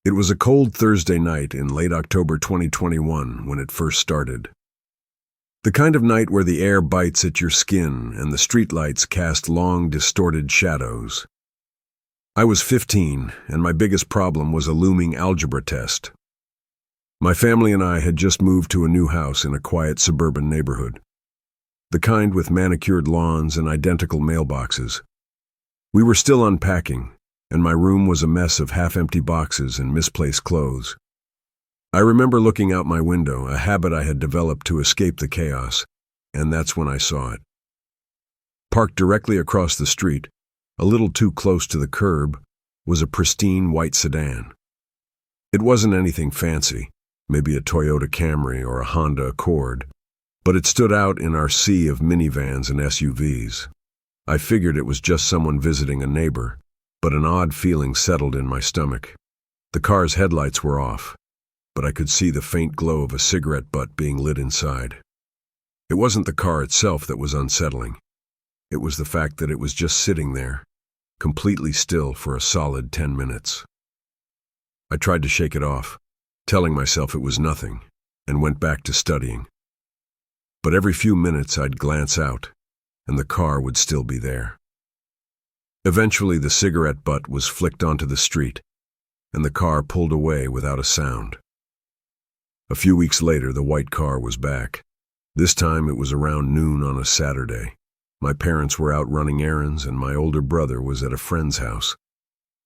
It was a cold Thursday night in late October 2021 when it first started. The kind of night where the air bites at your skin and the streetlights cast long, distorted shadows. I was 15, and my biggest problem was a looming algebra test. My family and I had just moved to a new house in a quiet suburban neighborhood, the kind with manicured lawns and identical mailboxes. We were still unpacking, and my room was a mess of half-empty boxes and misplaced clothes. I remember looking out my window, a habit I had developed to escape the chaos, and that's when I saw it. Parked directly across the street, a little too close to the curb, was a pristine white sedan. It wasn't anything fancy, maybe a Toyota Camry or a Honda Accord, but it stood out in our sea of minivans and SUVs. I figured it was just someone visiting a neighbor, but an odd feeling settled in my stomach. The car's headlights were off, but I could see the faint glow of a cigarette butt being lit inside. It wasn't the car itself that was unsettling. It was the fact that it was just sitting there, completely still for a solid 10 minutes. I tried to shake it off, telling myself it was nothing, and went back to studying. But every few minutes I'd glance out, and the car would still be there. Eventually the cigarette butt was flicked onto the street, and the car pulled away without a sound. A few weeks later, the white car was back. This time it was around noon on a Saturday. My parents were out running errands, and my older brother was at a friend's house.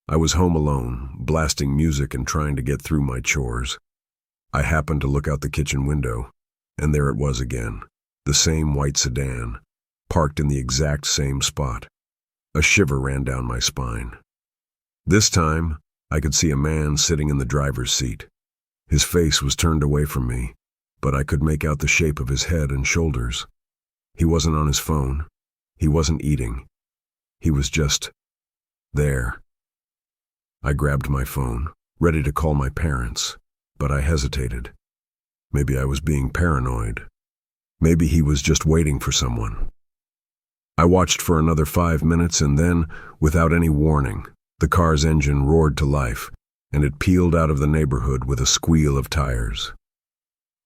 I was home alone, blasting music and trying to get through my chores. I happened to look out the kitchen window, and there it was again, the same white sedan, parked in the exact same spot. A shiver ran down my spine. This time, I could see a man sitting in the driver's seat. His face was turned away from me, but I could make out the shape of his head and shoulders. He wasn't on his phone. He wasn't eating. He was just there. I grabbed my phone, ready to call my parents, but I hesitated. Maybe I was being paranoid. Maybe he was just waiting for someone. I watched for another 5 minutes, and then, without any warning, the car's engine roared to life, and it peeled out of the neighborhood with a squeal of tires.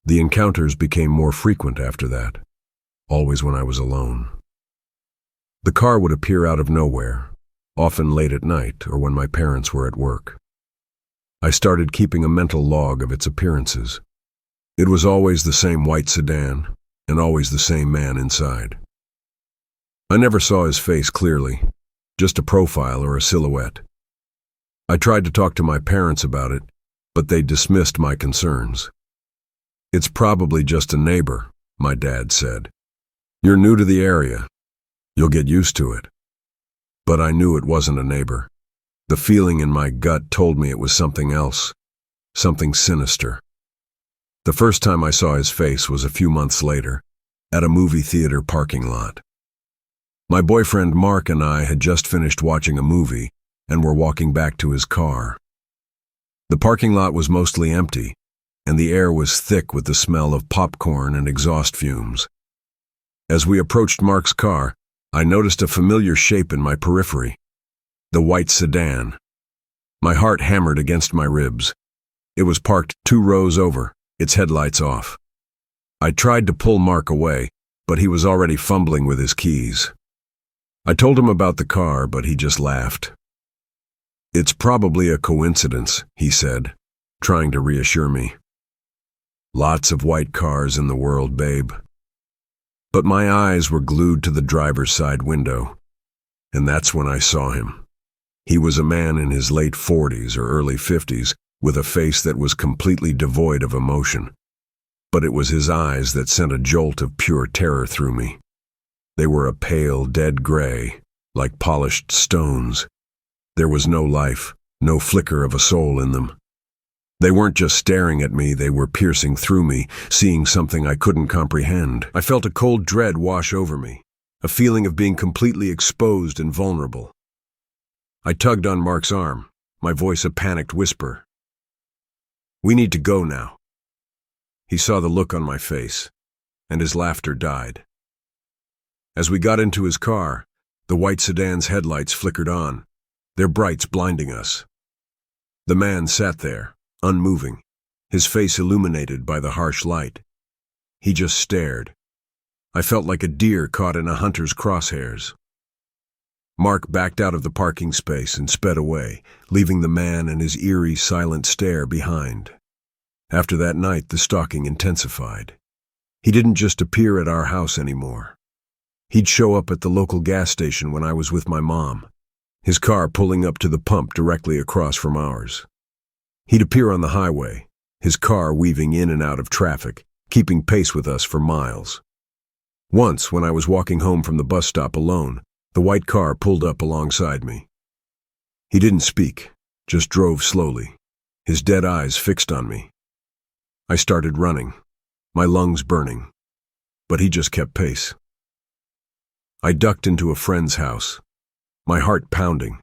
The encounters became more frequent after that, always when I was alone. The car would appear out of nowhere, often late at night or when my parents were at work. I started keeping a mental log of its appearances. It was always the same white sedan, and always the same man inside. I never saw his face clearly, just a profile or a silhouette. I tried to talk to my parents about it, but they dismissed my concerns. "It's probably just a neighbor," my dad said. "You're new to the area. You'll get used to it." But I knew it wasn't a neighbor. The feeling in my gut told me it was something else, something sinister. The first time I saw his face was a few months later, at a movie theater parking lot. My boyfriend Mark and I had just finished watching a movie and were walking back to his car. The parking lot was mostly empty, and the air was thick with the smell of popcorn and exhaust fumes. As we approached Mark's car, I noticed a familiar shape in my periphery, the white sedan. My heart hammered against my ribs. It was parked 2 rows over, its headlights off. I tried to pull Mark away, but he was already fumbling with his keys. I told him about the car, but he just laughed. "It's probably a coincidence," he said, trying to reassure me. "Lots of white cars in the world, babe." But my eyes were glued to the driver's side window, and that's when I saw him. He was a man in his late 40s or early 50s, with a face that was completely devoid of emotion. But it was his eyes that sent a jolt of pure terror through me. They were a pale, dead gray, like polished stones. There was no life, no flicker of a soul in them. They weren't just staring at me, they were piercing through me, seeing something I couldn't comprehend. I felt a cold dread wash over me, a feeling of being completely exposed and vulnerable. I tugged on Mark's arm, my voice a panicked whisper. "We need to go now." He saw the look on my face, and his laughter died. As we got into his car, the white sedan's headlights flickered on, their brights blinding us. The man sat there, unmoving, his face illuminated by the harsh light. He just stared. I felt like a deer caught in a hunter's crosshairs. Mark backed out of the parking space and sped away, leaving the man and his eerie, silent stare behind. After that night, the stalking intensified. He didn't just appear at our house anymore. He'd show up at the local gas station when I was with my mom, his car pulling up to the pump directly across from ours. He'd appear on the highway, his car weaving in and out of traffic, keeping pace with us for miles. Once, when I was walking home from the bus stop alone, the white car pulled up alongside me. He didn't speak, just drove slowly, his dead eyes fixed on me. I started running, my lungs burning, but he just kept pace. I ducked into a friend's house, my heart pounding,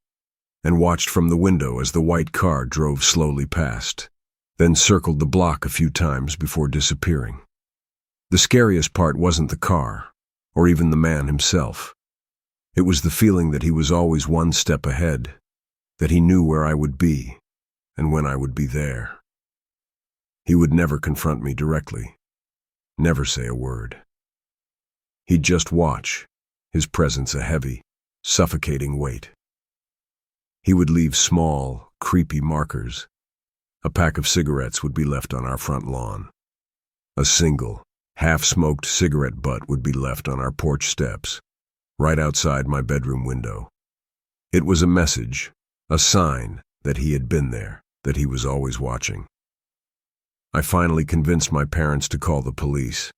and watched from the window as the white car drove slowly past, then circled the block a few times before disappearing. The scariest part wasn't the car, or even the man himself. It was the feeling that he was always one step ahead, that he knew where I would be, and when I would be there. He would never confront me directly, never say a word. He'd just watch, his presence a heavy, suffocating weight. He would leave small, creepy markers. A pack of cigarettes would be left on our front lawn. A single, half-smoked cigarette butt would be left on our porch steps, right outside my bedroom window. It was a message, a sign that he had been there, that he was always watching. I finally convinced my parents to call the police.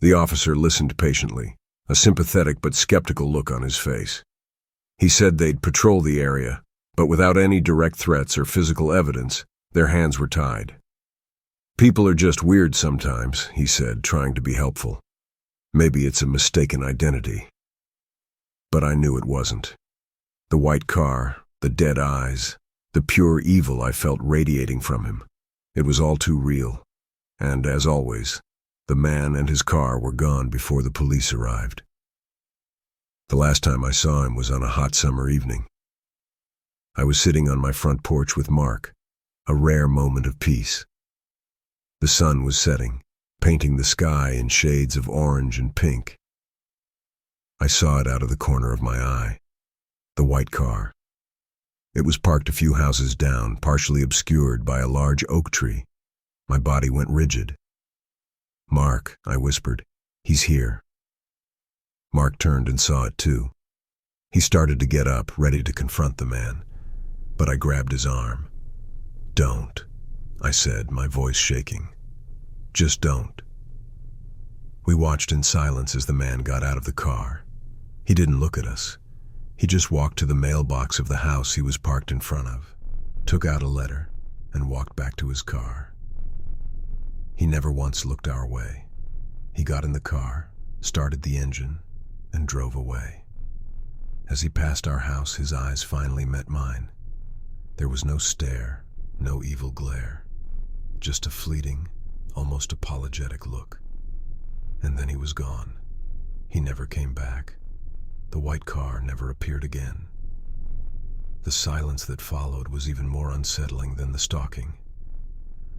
The officer listened patiently, a sympathetic but skeptical look on his face. He said they'd patrol the area, but without any direct threats or physical evidence, their hands were tied. People are just weird sometimes, he said, trying to be helpful. Maybe it's a mistaken identity. But I knew it wasn't. The white car, the dead eyes, the pure evil I felt radiating from him. It was all too real. And, as always, the man and his car were gone before the police arrived. The last time I saw him was on a hot summer evening. I was sitting on my front porch with Mark, a rare moment of peace. The sun was setting, painting the sky in shades of orange and pink. I saw it out of the corner of my eye, the white car. It was parked a few houses down, partially obscured by a large oak tree. My body went rigid. "Mark," I whispered, "he's here." Mark turned and saw it too. He started to get up, ready to confront the man, but I grabbed his arm. "Don't," I said, my voice shaking. "Just don't." We watched in silence as the man got out of the car. He didn't look at us. He just walked to the mailbox of the house he was parked in front of, took out a letter, and walked back to his car. He never once looked our way. He got in the car, started the engine, and drove away. As he passed our house, his eyes finally met mine. There was no stare, no evil glare, just a fleeting, almost apologetic look. And then he was gone. He never came back. The white car never appeared again. The silence that followed was even more unsettling than the stalking.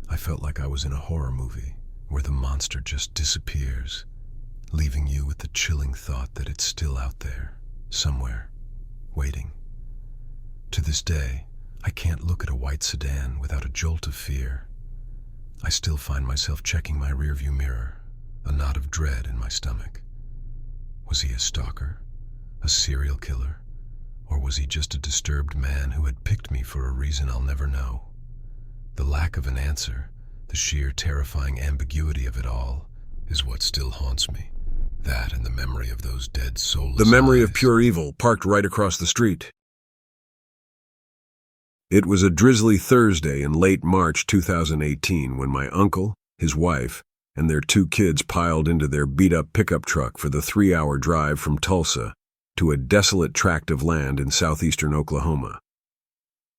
I felt like I was in a horror movie where the monster just disappears, leaving you with the chilling thought that it's still out there, somewhere, waiting. To this day, I can't look at a white sedan without a jolt of fear. I still find myself checking my rearview mirror, a knot of dread in my stomach. Was he a stalker? A serial killer? Or was he just a disturbed man who had picked me for a reason I'll never know? The lack of an answer, the sheer terrifying ambiguity of it all, is what still haunts me. That and the memory of those dead soulless The memory eyes. of pure evil, parked right across the street. It was a drizzly Thursday in late March 2018 when my uncle, his wife, and their 2 kids piled into their beat-up pickup truck for the 3-hour drive from Tulsa to a desolate tract of land in southeastern Oklahoma.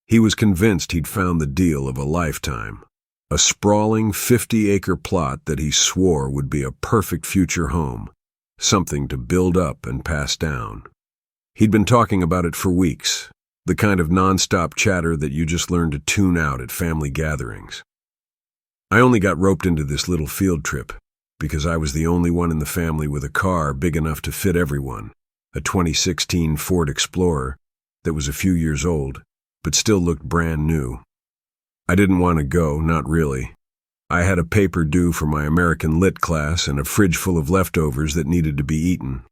He was convinced he'd found the deal of a lifetime, a sprawling 50-acre plot that he swore would be a perfect future home, something to build up and pass down. He'd been talking about it for weeks, The kind of non-stop chatter that you just learn to tune out at family gatherings. I only got roped into this little field trip because I was the only one in the family with a car big enough to fit everyone, a 2016 Ford Explorer that was a few years old, but still looked brand new. I didn't want to go, not really. I had a paper due for my American Lit class and a fridge full of leftovers that needed to be eaten.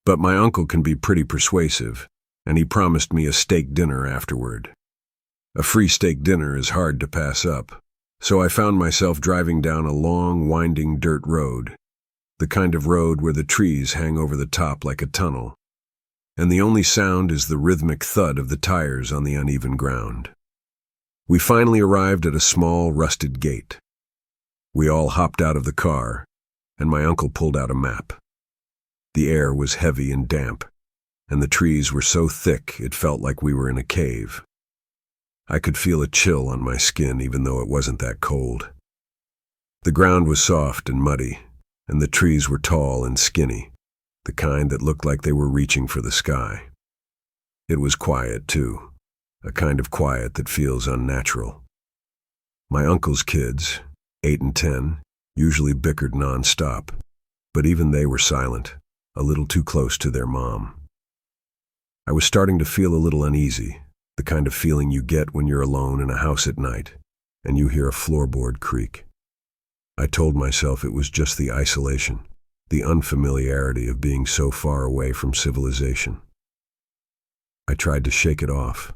But my uncle can be pretty persuasive, and he promised me a steak dinner afterward. A free steak dinner is hard to pass up, so I found myself driving down a long, winding dirt road, the kind of road where the trees hang over the top like a tunnel, and the only sound is the rhythmic thud of the tires on the uneven ground. We finally arrived at a small, rusted gate. We all hopped out of the car, and my uncle pulled out a map. The air was heavy and damp, and the trees were so thick it felt like we were in a cave. I could feel a chill on my skin even though it wasn't that cold. The ground was soft and muddy, and the trees were tall and skinny, the kind that looked like they were reaching for the sky. It was quiet, too, a kind of quiet that feels unnatural. My uncle's kids, 8 and 10, usually bickered non-stop, but even they were silent, a little too close to their mom. I was starting to feel a little uneasy, the kind of feeling you get when you're alone in a house at night and you hear a floorboard creak. I told myself it was just the isolation, the unfamiliarity of being so far away from civilization. I tried to shake it off,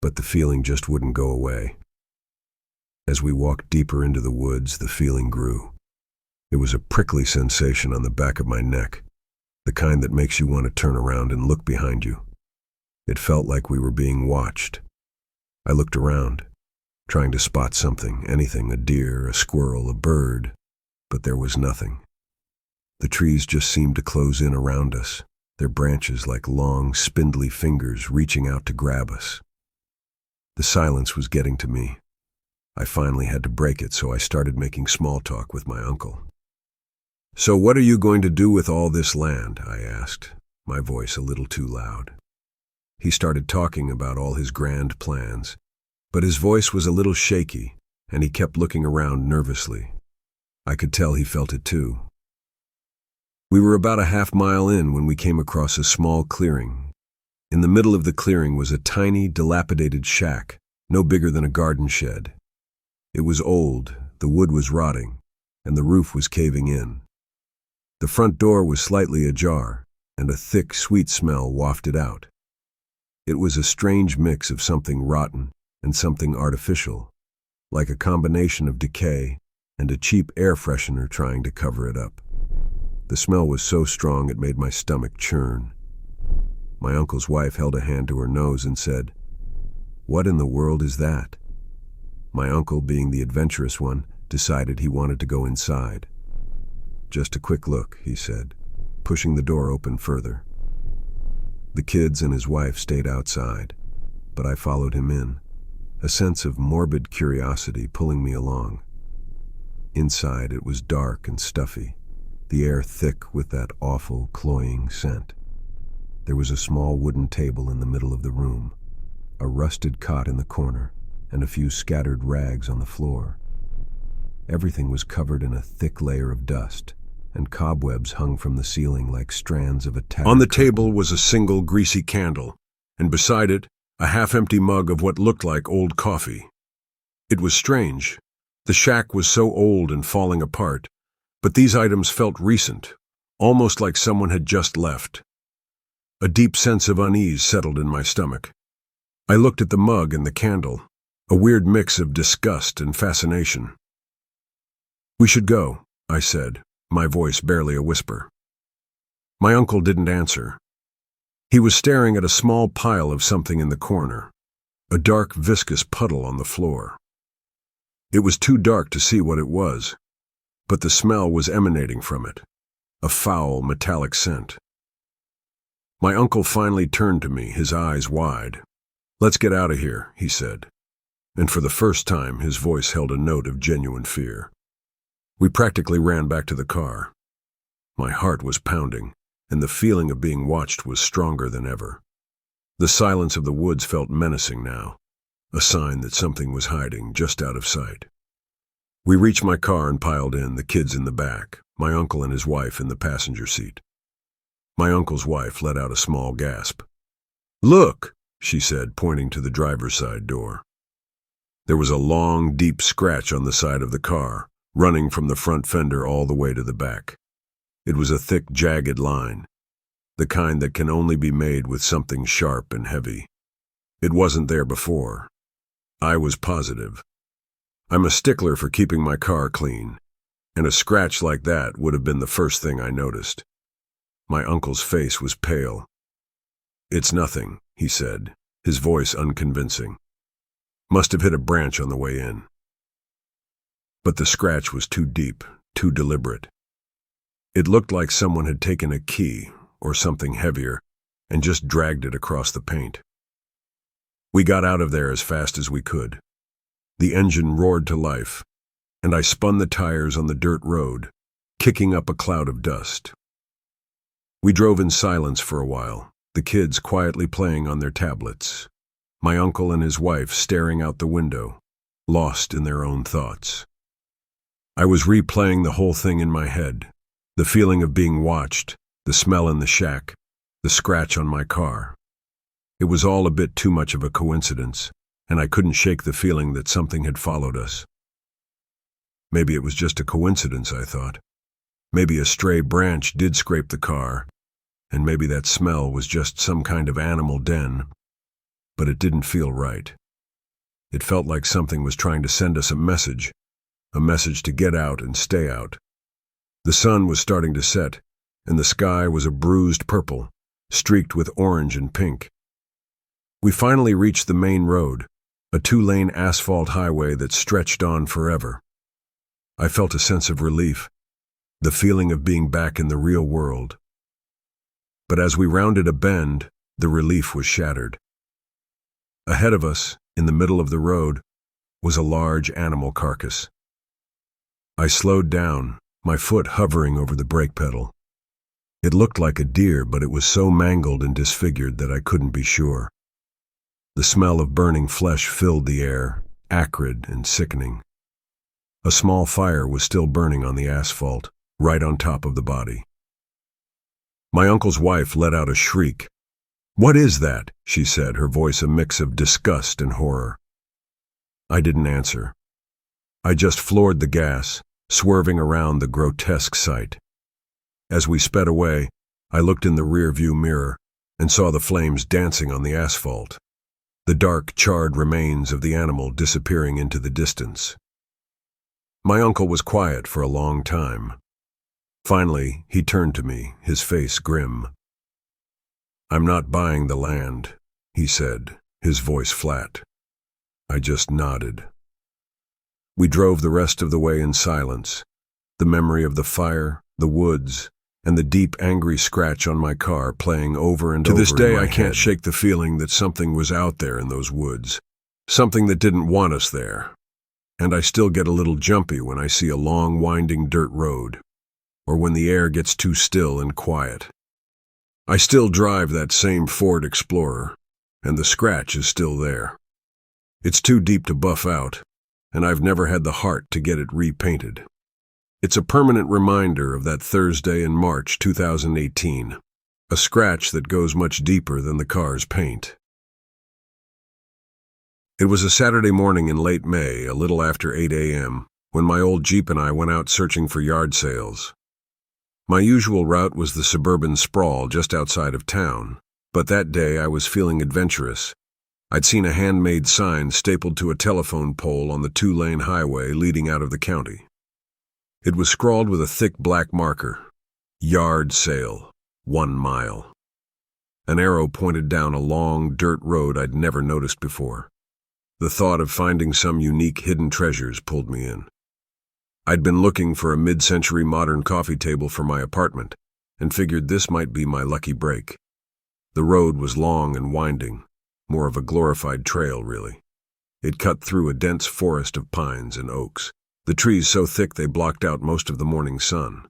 but the feeling just wouldn't go away. As we walked deeper into the woods, the feeling grew. It was a prickly sensation on the back of my neck, the kind that makes you want to turn around and look behind you. It felt like we were being watched. I looked around, trying to spot something, anything, a deer, a squirrel, a bird, but there was nothing. The trees just seemed to close in around us, their branches like long, spindly fingers reaching out to grab us. The silence was getting to me. I finally had to break it, so I started making small talk with my uncle. "So what are you going to do with all this land?" I asked, my voice a little too loud. He started talking about all his grand plans, but his voice was a little shaky, and he kept looking around nervously. I could tell he felt it too. We were about a half-mile in when we came across a small clearing. In the middle of the clearing was a tiny, dilapidated shack, no bigger than a garden shed. It was old, the wood was rotting, and the roof was caving in. The front door was slightly ajar, and a thick, sweet smell wafted out. It was a strange mix of something rotten and something artificial, like a combination of decay and a cheap air freshener trying to cover it up. The smell was so strong it made my stomach churn. My uncle's wife held a hand to her nose and said, "What in the world is that?" My uncle, being the adventurous one, decided he wanted to go inside. "Just a quick look," he said, pushing the door open further. The kids and his wife stayed outside, but I followed him in, a sense of morbid curiosity pulling me along. Inside it was dark and stuffy, the air thick with that awful, cloying scent. There was a small wooden table in the middle of the room, a rusted cot in the corner, and a few scattered rags on the floor. Everything was covered in a thick layer of dust, and cobwebs hung from the ceiling like strands of a tattered On the table was a single greasy candle, and beside it, a half-empty mug of what looked like old coffee. It was strange. The shack was so old and falling apart, but these items felt recent, almost like someone had just left. A deep sense of unease settled in my stomach. I looked at the mug and the candle, a weird mix of disgust and fascination. "We should go," I said, my voice barely a whisper. My uncle didn't answer. He was staring at a small pile of something in the corner, a dark, viscous puddle on the floor. It was too dark to see what it was, but the smell was emanating from it, a foul, metallic scent. My uncle finally turned to me, his eyes wide. "Let's get out of here," he said, and for the first time his voice held a note of genuine fear. We practically ran back to the car. My heart was pounding, and the feeling of being watched was stronger than ever. The silence of the woods felt menacing now, a sign that something was hiding just out of sight. We reached my car and piled in, the kids in the back, my uncle and his wife in the passenger seat. My uncle's wife let out a small gasp. "Look," she said, pointing to the driver's side door. There was a long, deep scratch on the side of the car, running from the front fender all the way to the back. It was a thick, jagged line, the kind that can only be made with something sharp and heavy. It wasn't there before. I was positive. I'm a stickler for keeping my car clean, and a scratch like that would have been the first thing I noticed. My uncle's face was pale. "It's nothing," he said, his voice unconvincing. "Must have hit a branch on the way in." But the scratch was too deep, too deliberate. It looked like someone had taken a key, or something heavier, and just dragged it across the paint. We got out of there as fast as we could. The engine roared to life, and I spun the tires on the dirt road, kicking up a cloud of dust. We drove in silence for a while, the kids quietly playing on their tablets, my uncle and his wife staring out the window, lost in their own thoughts. I was replaying the whole thing in my head, the feeling of being watched, the smell in the shack, the scratch on my car. It was all a bit too much of a coincidence, and I couldn't shake the feeling that something had followed us. Maybe it was just a coincidence, I thought. Maybe a stray branch did scrape the car, and maybe that smell was just some kind of animal den. But it didn't feel right. It felt like something was trying to send us a message to get out and stay out. The sun was starting to set, and the sky was a bruised purple, streaked with orange and pink. We finally reached the main road, a 2-lane asphalt highway that stretched on forever. I felt a sense of relief, the feeling of being back in the real world. But as we rounded a bend, the relief was shattered. Ahead of us, in the middle of the road, was a large animal carcass. I slowed down, my foot hovering over the brake pedal. It looked like a deer, but it was so mangled and disfigured that I couldn't be sure. The smell of burning flesh filled the air, acrid and sickening. A small fire was still burning on the asphalt, right on top of the body. My uncle's wife let out a shriek. "What is that?" she said, her voice a mix of disgust and horror. I didn't answer. I just floored the gas, swerving around the grotesque sight. As we sped away, I looked in the rear-view mirror and saw the flames dancing on the asphalt, the dark, charred remains of the animal disappearing into the distance. My uncle was quiet for a long time. Finally, he turned to me, his face grim. "I'm not buying the land," he said, his voice flat. I just nodded. We drove the rest of the way in silence, the memory of the fire, the woods, and the deep, angry scratch on my car playing over and over. To this day, I can't shake the feeling that something was out there in those woods, something that didn't want us there. And I still get a little jumpy when I see a long, winding dirt road, or when the air gets too still and quiet. I still drive that same Ford Explorer, and the scratch is still there. It's too deep to buff out, and I've never had the heart to get it repainted. It's a permanent reminder of that Thursday in March 2018, a scratch that goes much deeper than the car's paint. It was a Saturday morning in late May, a little after 8 a.m., when my old Jeep and I went out searching for yard sales. My usual route was the suburban sprawl just outside of town, but that day I was feeling adventurous. I'd seen a handmade sign stapled to a telephone pole on the 2-lane highway leading out of the county. It was scrawled with a thick black marker, "Yard sale, 1 mile." An arrow pointed down a long dirt road I'd never noticed before. The thought of finding some unique hidden treasures pulled me in. I'd been looking for a mid-century modern coffee table for my apartment, and figured this might be my lucky break. The road was long and winding, more of a glorified trail, really. It cut through a dense forest of pines and oaks, the trees so thick they blocked out most of the morning sun.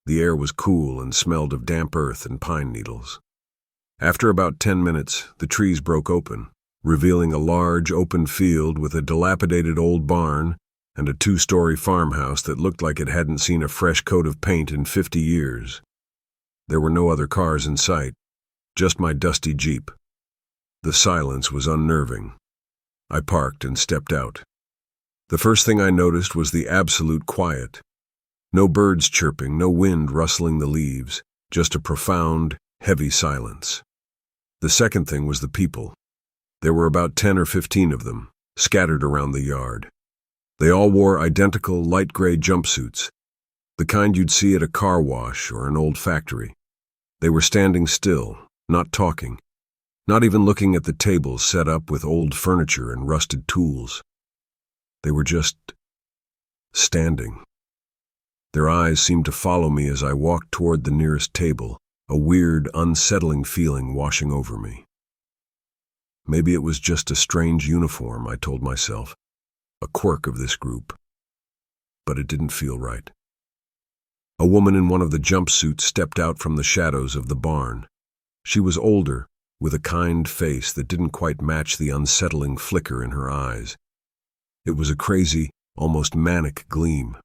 The air was cool and smelled of damp earth and pine needles. After about 10 minutes, the trees broke open, revealing a large open field with a dilapidated old barn and a 2-story farmhouse that looked like it hadn't seen a fresh coat of paint in 50 years. There were no other cars in sight, just my dusty Jeep. The silence was unnerving. I parked and stepped out. The first thing I noticed was the absolute quiet. No birds chirping, no wind rustling the leaves, just a profound, heavy silence. The second thing was the people. There were about 10 or 15 of them, scattered around the yard. They all wore identical light gray jumpsuits, the kind you'd see at a car wash or an old factory. They were standing still, not talking, not even looking at the tables set up with old furniture and rusted tools. They were just standing. Their eyes seemed to follow me as I walked toward the nearest table, a weird, unsettling feeling washing over me. Maybe it was just a strange uniform, I told myself, a quirk of this group. But it didn't feel right. A woman in one of the jumpsuits stepped out from the shadows of the barn. She was older, with a kind face that didn't quite match the unsettling flicker in her eyes. It was a crazy, almost manic gleam.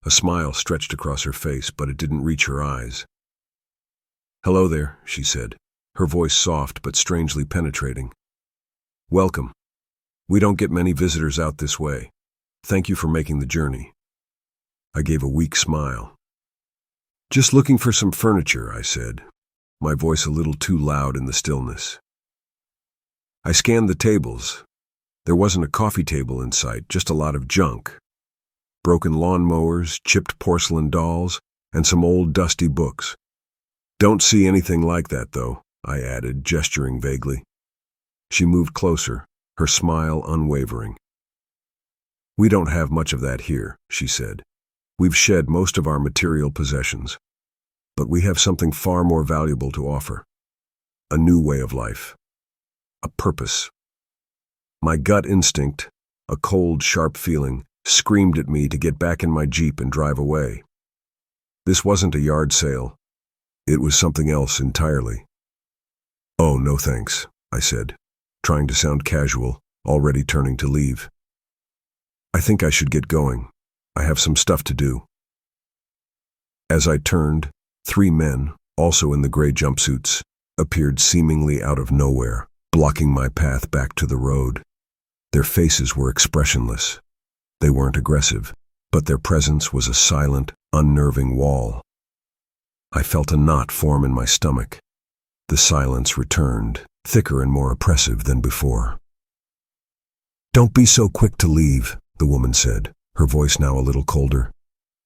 A smile stretched across her face, but it didn't reach her eyes. "Hello there," she said, her voice soft but strangely penetrating. "Welcome. We don't get many visitors out this way. Thank you for making the journey." I gave a weak smile. "Just looking for some furniture," I said, my voice a little too loud in the stillness. I scanned the tables. There wasn't a coffee table in sight, just a lot of junk. Broken lawnmowers, chipped porcelain dolls, and some old dusty books. "Don't see anything like that, though," I added, gesturing vaguely. She moved closer, her smile unwavering. "We don't have much of that here," she said. "We've shed most of our material possessions. But we have something far more valuable to offer. A new way of life. A purpose." My gut instinct, a cold, sharp feeling, screamed at me to get back in my Jeep and drive away. This wasn't a yard sale. It was something else entirely. "Oh, no thanks," I said, trying to sound casual, already turning to leave. "I think I should get going. I have some stuff to do." As I turned, 3 men, also in the gray jumpsuits, appeared seemingly out of nowhere, blocking my path back to the road. Their faces were expressionless. They weren't aggressive, but their presence was a silent, unnerving wall. I felt a knot form in my stomach. The silence returned, thicker and more oppressive than before. "Don't be so quick to leave," the woman said, her voice now a little colder.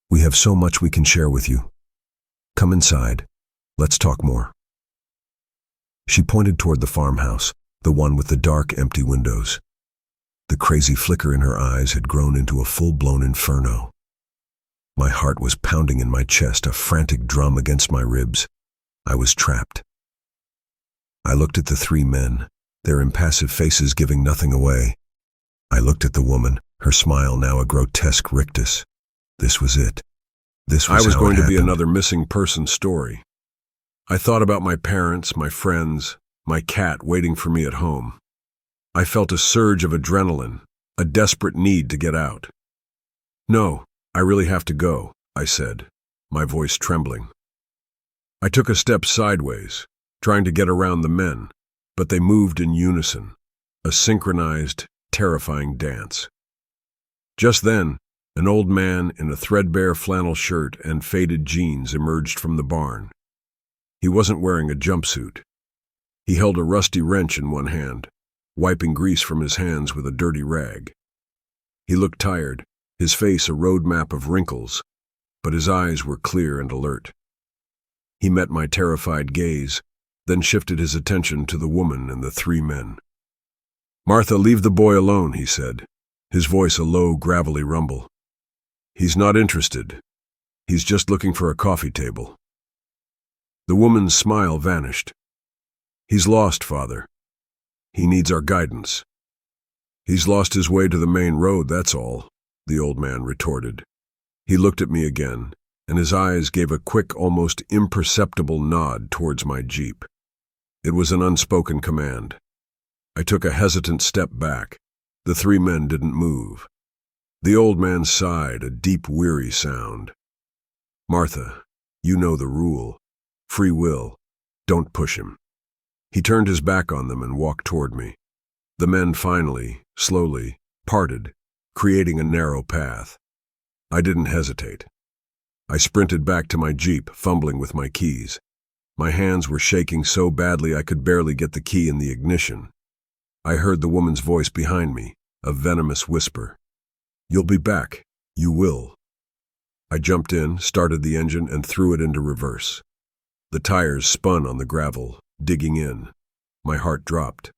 "We have so much we can share with you. Come inside. Let's talk more." She pointed toward the farmhouse, the one with the dark, empty windows. The crazy flicker in her eyes had grown into a full-blown inferno. My heart was pounding in my chest, a frantic drum against my ribs. I was trapped. I looked at the 3 men, their impassive faces giving nothing away. I looked at the woman, her smile now a grotesque rictus. This was it. This was I was how going it to be happened. another missing person story. I thought about my parents, my friends, my cat waiting for me at home. I felt a surge of adrenaline, a desperate need to get out. "No, I really have to go," I said, my voice trembling. I took a step sideways, trying to get around the men, but they moved in unison, a synchronized, terrifying dance. Just then, an old man in a threadbare flannel shirt and faded jeans emerged from the barn. He wasn't wearing a jumpsuit. He held a rusty wrench in one hand, wiping grease from his hands with a dirty rag. He looked tired, his face a road map of wrinkles, but his eyes were clear and alert. He met my terrified gaze, then shifted his attention to the woman and the 3 men. "Martha, leave the boy alone," he said, his voice a low, gravelly rumble. "He's not interested. He's just looking for a coffee table." The woman's smile vanished. "He's lost, Father. He needs our guidance." "He's lost his way to the main road, that's all," the old man retorted. He looked at me again, and his eyes gave a quick, almost imperceptible nod towards my Jeep. It was an unspoken command. I took a hesitant step back. The three men didn't move. The old man sighed, a deep, weary sound. "Martha, you know the rule. Free will. Don't push him." He turned his back on them and walked toward me. The men finally, slowly, parted, creating a narrow path. I didn't hesitate. I sprinted back to my Jeep, fumbling with my keys. My hands were shaking so badly I could barely get the key in the ignition. I heard the woman's voice behind me, a venomous whisper. "You'll be back. You will." I jumped in, started the engine, and threw it into reverse. The tires spun on the gravel, digging in. My heart dropped.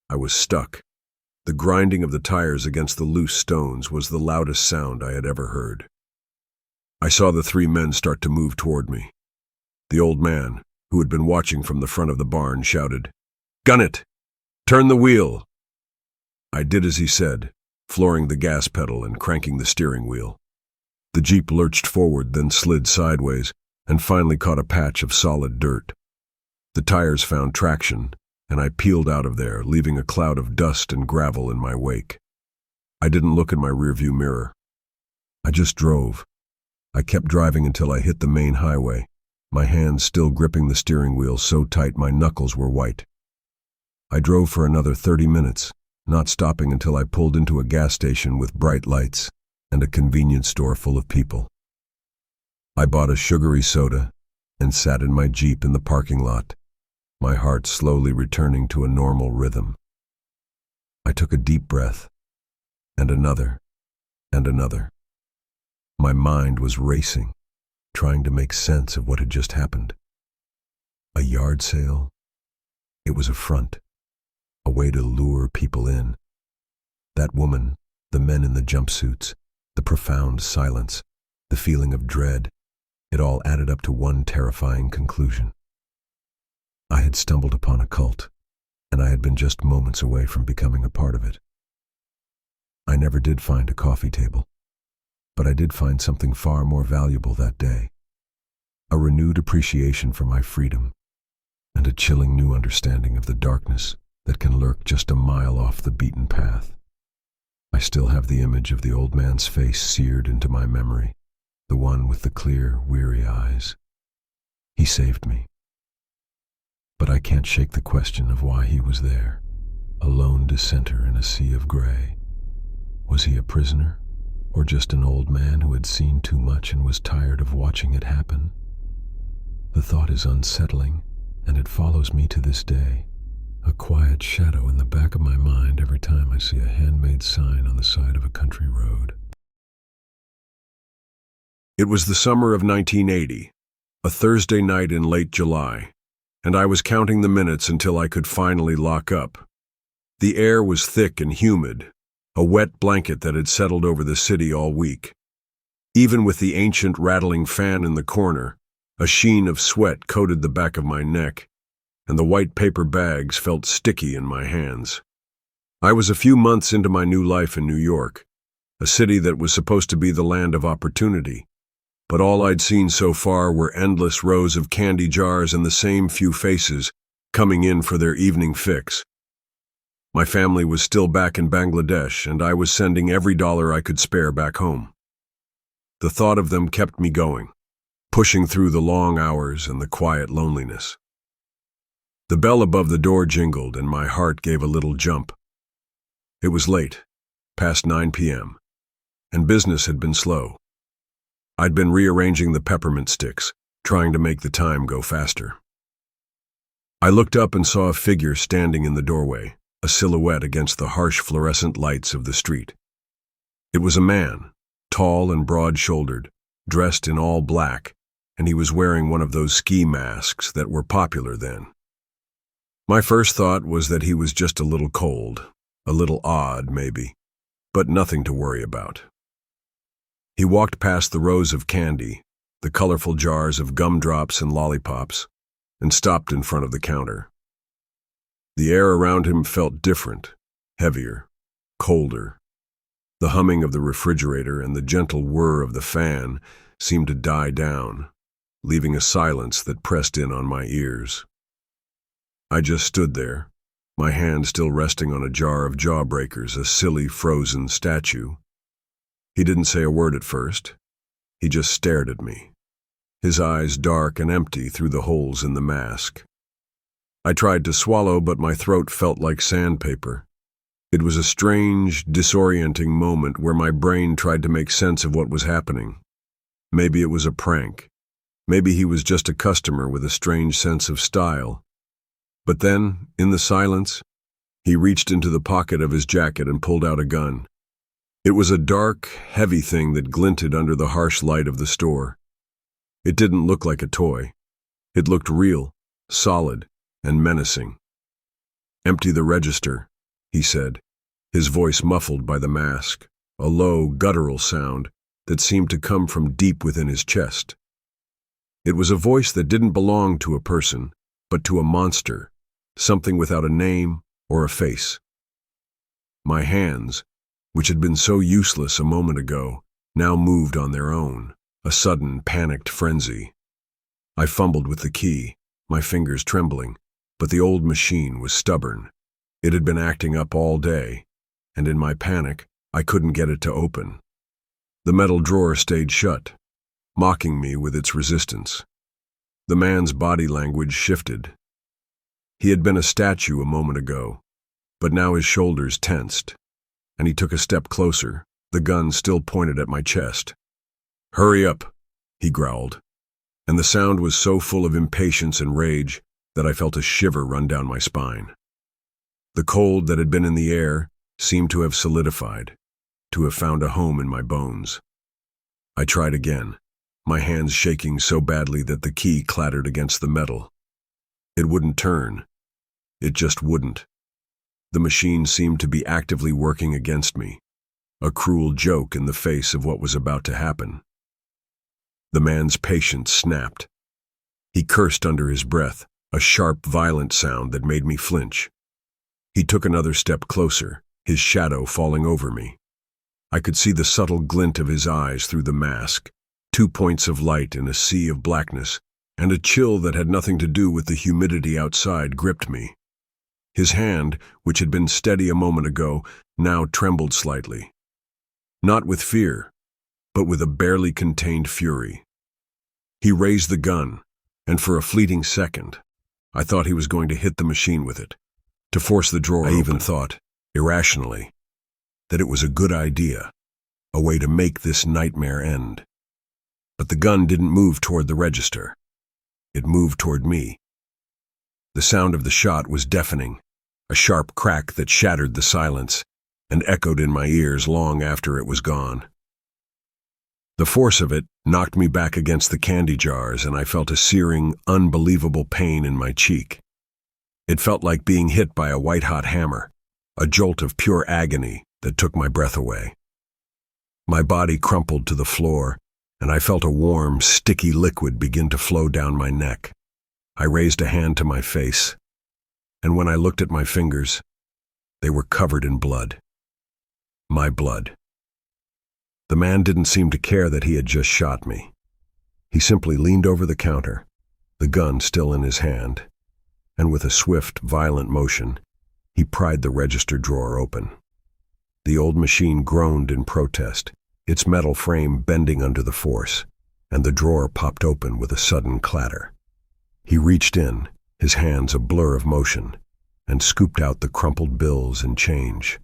I was stuck. The grinding of the tires against the loose stones was the loudest sound I had ever heard. I saw the three men start to move toward me. The old man, who had been watching from the front of the barn, shouted, "Gun it! Turn the wheel!" I did as he said, flooring the gas pedal and cranking the steering wheel. The Jeep lurched forward, then slid sideways, and finally caught a patch of solid dirt. The tires found traction, and I peeled out of there, leaving a cloud of dust and gravel in my wake. I didn't look in my rearview mirror. I just drove. I kept driving until I hit the main highway, my hands still gripping the steering wheel so tight my knuckles were white. I drove for another 30 minutes, not stopping until I pulled into a gas station with bright lights and a convenience store full of people. I bought a sugary soda and sat in my Jeep in the parking lot, my heart slowly returning to a normal rhythm. I took a deep breath, and another, and another. My mind was racing, trying to make sense of what had just happened. A yard sale? It was a front, a way to lure people in. That woman, the men in the jumpsuits, the profound silence, the feeling of dread, it all added up to one terrifying conclusion. I had stumbled upon a cult, and I had been just moments away from becoming a part of it. I never did find a coffee table, but I did find something far more valuable that day. A renewed appreciation for my freedom, and a chilling new understanding of the darkness that can lurk just a mile off the beaten path. I still have the image of the old man's face seared into my memory, the one with the clear, weary eyes. He saved me. But I can't shake the question of why he was there, a lone dissenter in a sea of gray. Was he a prisoner, or just an old man who had seen too much and was tired of watching it happen? The thought is unsettling, and it follows me to this day, a quiet shadow in the back of my mind every time I see a handmade sign on the side of a country road. It was the summer of 1980, a Thursday night in late July, and I was counting the minutes until I could finally lock up. The air was thick and humid, a wet blanket that had settled over the city all week. Even with the ancient rattling fan in the corner, a sheen of sweat coated the back of my neck, and the white paper bags felt sticky in my hands. I was a few months into my new life in New York, a city that was supposed to be the land of opportunity, but all I'd seen so far were endless rows of candy jars and the same few faces coming in for their evening fix. My family was still back in Bangladesh, and I was sending every dollar I could spare back home. The thought of them kept me going, pushing through the long hours and the quiet loneliness. The bell above the door jingled, and my heart gave a little jump. It was late, past 9 p.m., and business had been slow. I'd been rearranging the peppermint sticks, trying to make the time go faster. I looked up and saw a figure standing in the doorway, a silhouette against the harsh fluorescent lights of the street. It was a man, tall and broad-shouldered, dressed in all black, and he was wearing one of those ski masks that were popular then. My first thought was that he was just a little cold, a little odd maybe, but nothing to worry about. He walked past the rows of candy, the colorful jars of gumdrops and lollipops, and stopped in front of the counter. The air around him felt different, heavier, colder. The humming of the refrigerator and the gentle whir of the fan seemed to die down, leaving a silence that pressed in on my ears. I just stood there, my hand still resting on a jar of Jawbreakers, a silly frozen statue. He didn't say a word at first. He just stared at me, his eyes dark and empty through the holes in the mask. I tried to swallow, but my throat felt like sandpaper. It was a strange, disorienting moment where my brain tried to make sense of what was happening. Maybe it was a prank. Maybe he was just a customer with a strange sense of style. But then, in the silence, he reached into the pocket of his jacket and pulled out a gun. It was a dark, heavy thing that glinted under the harsh light of the store. It didn't look like a toy. It looked real, solid, and menacing. "Empty the register," he said, his voice muffled by the mask, a low, guttural sound that seemed to come from deep within his chest. It was a voice that didn't belong to a person, but to a monster, something without a name or a face. My hands, which had been so useless a moment ago, now moved on their own, a sudden, panicked frenzy. I fumbled with the key, my fingers trembling, but the old machine was stubborn. It had been acting up all day, and in my panic, I couldn't get it to open. The metal drawer stayed shut, mocking me with its resistance. The man's body language shifted. He had been a statue a moment ago, but now his shoulders tensed, and he took a step closer, the gun still pointed at my chest. "Hurry up," he growled, and the sound was so full of impatience and rage that I felt a shiver run down my spine. The cold that had been in the air seemed to have solidified, to have found a home in my bones. I tried again, my hands shaking so badly that the key clattered against the metal. It wouldn't turn. It just wouldn't. The machine seemed to be actively working against me, a cruel joke in the face of what was about to happen. The man's patience snapped. He cursed under his breath, a sharp, violent sound that made me flinch. He took another step closer, his shadow falling over me. I could see the subtle glint of his eyes through the mask, 2 points of light in a sea of blackness, and a chill that had nothing to do with the humidity outside gripped me. His hand, which had been steady a moment ago, now trembled slightly. Not with fear, but with a barely contained fury. He raised the gun, and for a fleeting second, I thought he was going to hit the machine with it, to force the drawer open. I even thought, irrationally, that it was a good idea, a way to make this nightmare end. But the gun didn't move toward the register. It moved toward me. The sound of the shot was deafening, a sharp crack that shattered the silence and echoed in my ears long after it was gone. The force of it knocked me back against the candy jars, and I felt a searing, unbelievable pain in my cheek. It felt like being hit by a white-hot hammer, a jolt of pure agony that took my breath away. My body crumpled to the floor, and I felt a warm, sticky liquid begin to flow down my neck. I raised a hand to my face, and when I looked at my fingers, they were covered in blood. My blood. The man didn't seem to care that he had just shot me. He simply leaned over the counter, the gun still in his hand, and with a swift, violent motion, he pried the register drawer open. The old machine groaned in protest, its metal frame bending under the force, and the drawer popped open with a sudden clatter. He reached in, his hands a blur of motion, and scooped out the crumpled bills and change.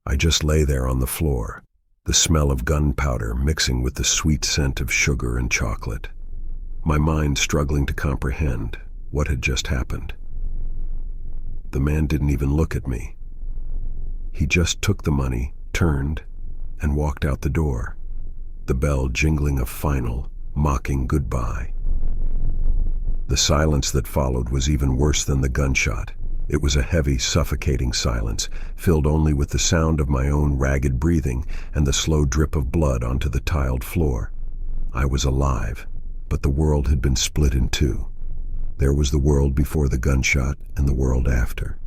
I just lay there on the floor, the smell of gunpowder mixing with the sweet scent of sugar and chocolate, my mind struggling to comprehend what had just happened. The man didn't even look at me. He just took the money, turned, and walked out the door, the bell jingling a final, mocking goodbye. The silence that followed was even worse than the gunshot. It was a heavy, suffocating silence, filled only with the sound of my own ragged breathing and the slow drip of blood onto the tiled floor. I was alive, but the world had been split in two. There was the world before the gunshot and the world after.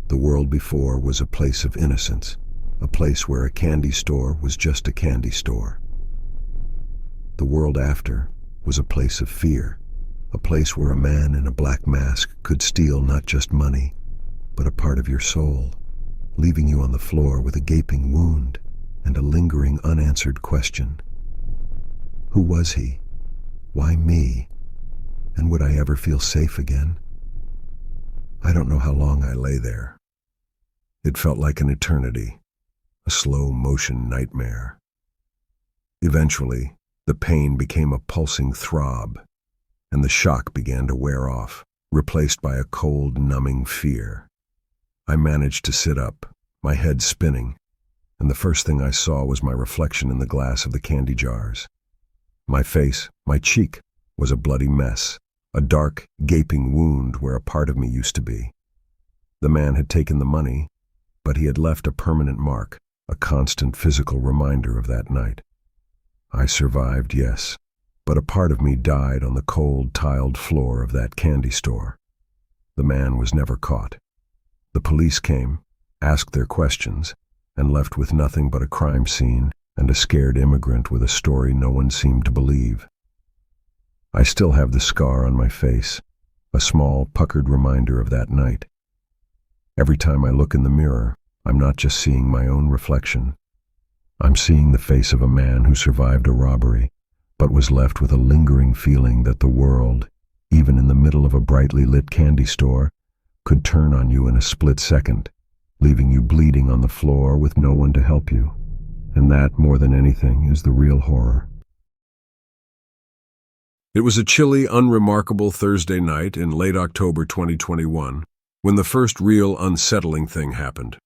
The world before was a place of innocence, a place where a candy store was just a candy store. The world after was a place of fear, A place where a man in a black mask could steal not just money, but a part of your soul, leaving you on the floor with a gaping wound and a lingering unanswered question. Who was he? Why me? And would I ever feel safe again? I don't know how long I lay there. It felt like an eternity, a slow-motion nightmare. Eventually, the pain became a pulsing throb, and the shock began to wear off, replaced by a cold, numbing fear. I managed to sit up, my head spinning, and the first thing I saw was my reflection in the glass of the candy jars. My face, my cheek, was a bloody mess, a dark, gaping wound where a part of me used to be. The man had taken the money, but he had left a permanent mark, a constant physical reminder of that night. I survived, yes, but a part of me died on the cold, tiled floor of that candy store. The man was never caught. The police came, asked their questions, and left with nothing but a crime scene and a scared immigrant with a story no one seemed to believe. I still have the scar on my face, a small, puckered reminder of that night. Every time I look in the mirror, I'm not just seeing my own reflection. I'm seeing the face of a man who survived a robbery, but was left with a lingering feeling that the world, even in the middle of a brightly lit candy store, could turn on you in a split second, leaving you bleeding on the floor with no one to help you. And that, more than anything, is the real horror. It was a chilly, unremarkable Thursday night in late October 2021 when the first real unsettling thing happened.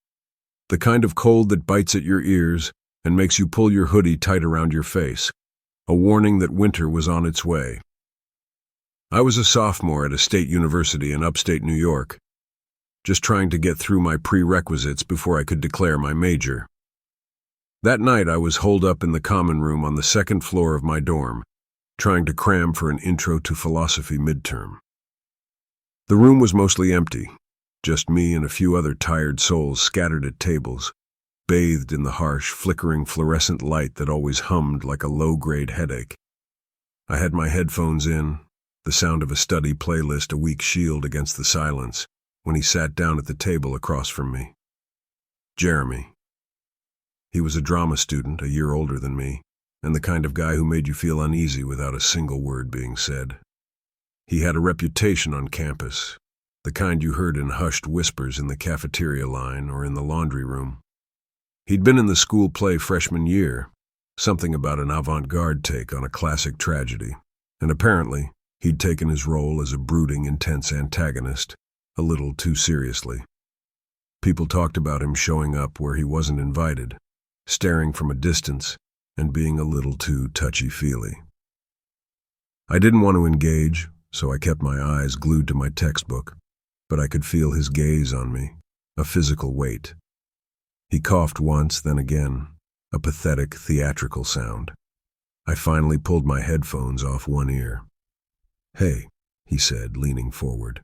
The kind of cold that bites at your ears and makes you pull your hoodie tight around your face, a warning that winter was on its way. I was a sophomore at a state university in upstate New York, just trying to get through my prerequisites before I could declare my major. That night I was holed up in the common room on the second floor of my dorm, trying to cram for an intro to philosophy midterm. The room was mostly empty, just me and a few other tired souls scattered at tables, bathed in the harsh, flickering fluorescent light that always hummed like a low-grade headache. I had my headphones in, the sound of a study playlist a weak shield against the silence, when he sat down at the table across from me. Jeremy. He was a drama student, a year older than me, and the kind of guy who made you feel uneasy without a single word being said. He had a reputation on campus, the kind you heard in hushed whispers in the cafeteria line or in the laundry room. He'd been in the school play freshman year, something about an avant-garde take on a classic tragedy, and apparently he'd taken his role as a brooding, intense antagonist a little too seriously. People talked about him showing up where he wasn't invited, staring from a distance, and being a little too touchy-feely. I didn't want to engage, so I kept my eyes glued to my textbook, but I could feel his gaze on me, a physical weight. He coughed once, then again, a pathetic, theatrical sound. I finally pulled my headphones off one ear. "Hey," he said, leaning forward.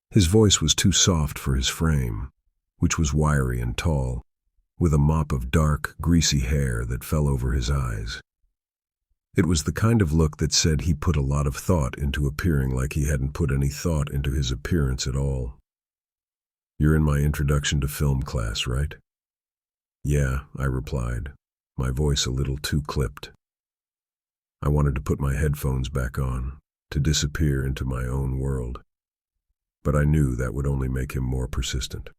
His voice was too soft for his frame, which was wiry and tall, with a mop of dark, greasy hair that fell over his eyes. It was the kind of look that said he put a lot of thought into appearing like he hadn't put any thought into his appearance at all. "You're in my introduction to film class, right?" "Yeah," I replied, my voice a little too clipped. I wanted to put my headphones back on, to disappear into my own world. But I knew that would only make him more persistent.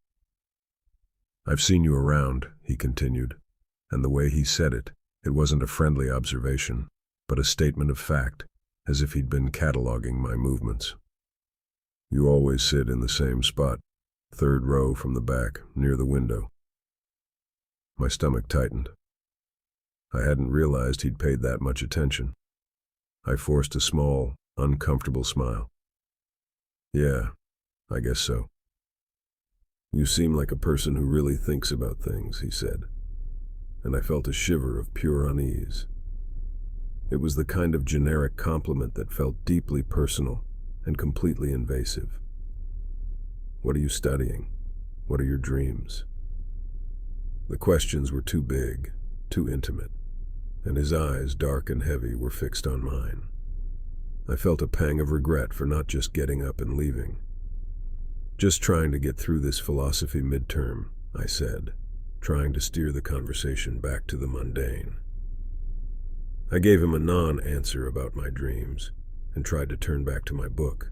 "I've seen you around," he continued, and the way he said it, it wasn't a friendly observation, but a statement of fact, as if he'd been cataloging my movements. "You always sit in the same spot, third row from the back, near the window." My stomach tightened. I hadn't realized he'd paid that much attention. I forced a small, uncomfortable smile. "Yeah, I guess so." "You seem like a person who really thinks about things," he said, and I felt a shiver of pure unease. It was the kind of generic compliment that felt deeply personal and completely invasive. "What are you studying? What are your dreams?" The questions were too big, too intimate, and his eyes, dark and heavy, were fixed on mine. I felt a pang of regret for not just getting up and leaving. "Just trying to get through this philosophy midterm," I said, trying to steer the conversation back to the mundane. I gave him a non-answer about my dreams and tried to turn back to my book,